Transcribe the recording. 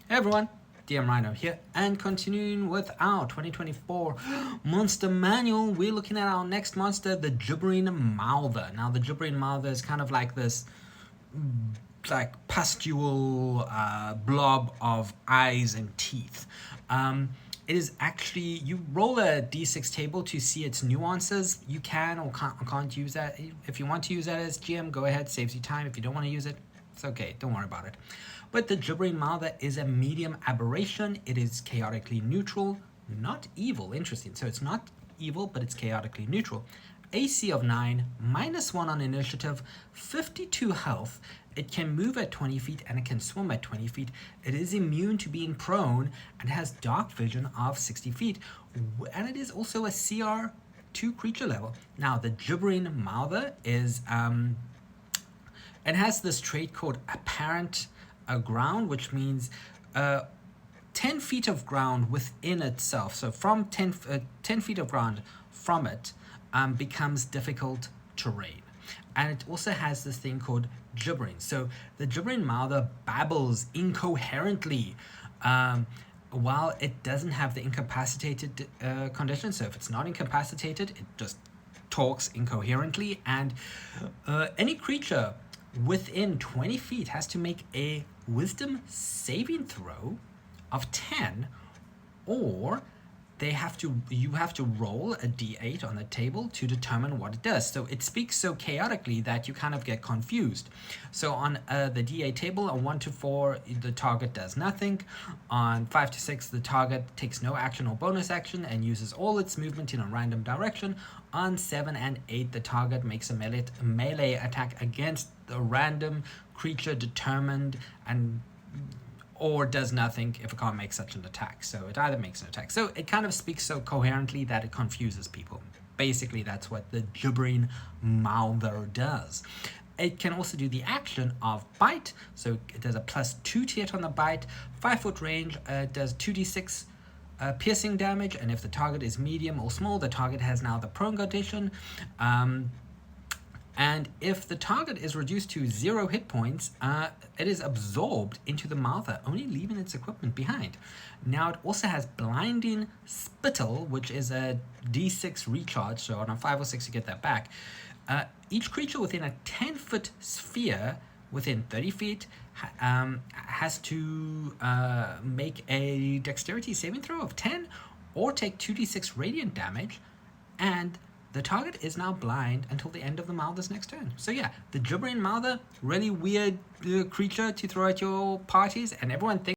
Hey everyone, DM Rhino here, and continuing with our 2024 monster manual, we're looking at our next monster, the gibbering mouther. Now, the gibbering mouther is kind of like this, like pustule blob of eyes and teeth. It is actually, you roll a d6 table to see its nuances. You can or can't use that. If you want to use that as GM, go ahead, saves you time. If you don't want to use it, it's okay, don't worry about it. But the gibbering mouther is a medium aberration. It is chaotically neutral, not evil. Interesting. So it's not evil, but it's chaotically neutral. AC of 9, -1 on initiative, 52 health. It can move at 20 feet and it can swim at 20 feet. It is immune to being prone and has dark vision of 60 feet. And it is also a CR2 creature level. Now, the gibbering mouther is it has this trait called apparent ground, which means 10 feet of ground within itself. So from 10 feet of ground from it becomes difficult terrain. And it also has this thing called gibbering. So the gibbering mouther babbles incoherently while it doesn't have the incapacitated condition. So if it's not incapacitated, it just talks incoherently. And any creature within 20 feet has to make a wisdom saving throw of 10, or you have to roll a d8 on the table to determine what it does. So it speaks so chaotically that you kind of get confused. So on the d8 table, on 1 to 4, the target does nothing. On 5 to 6, the target takes no action or bonus action and uses all its movement in a random direction. On 7 and 8, the target makes a melee attack against the random creature determined and or does nothing if it can't make such an attack. So it either makes an attack. So it kind of speaks so coherently that it confuses people. Basically, that's what the gibbering mouther does. It can also do the action of bite. So it does a +2 to hit on the bite. 5-foot range, does 2d6 piercing damage. And if the target is medium or small, the target has now the prone condition. And if the target is reduced to 0 hit points, it is absorbed into the mouther, only leaving its equipment behind. Now, it also has blinding spittle, which is a d6 recharge, so on a 5 or 6 you get that back. Each creature within a 10-foot sphere within 30 feet has to make a dexterity saving throw of 10 or take 2d6 radiant damage, and the target is now blind until the end of the mouther's next turn. So yeah, the gibbering mouther, really weird creature to throw at your parties, and everyone thinks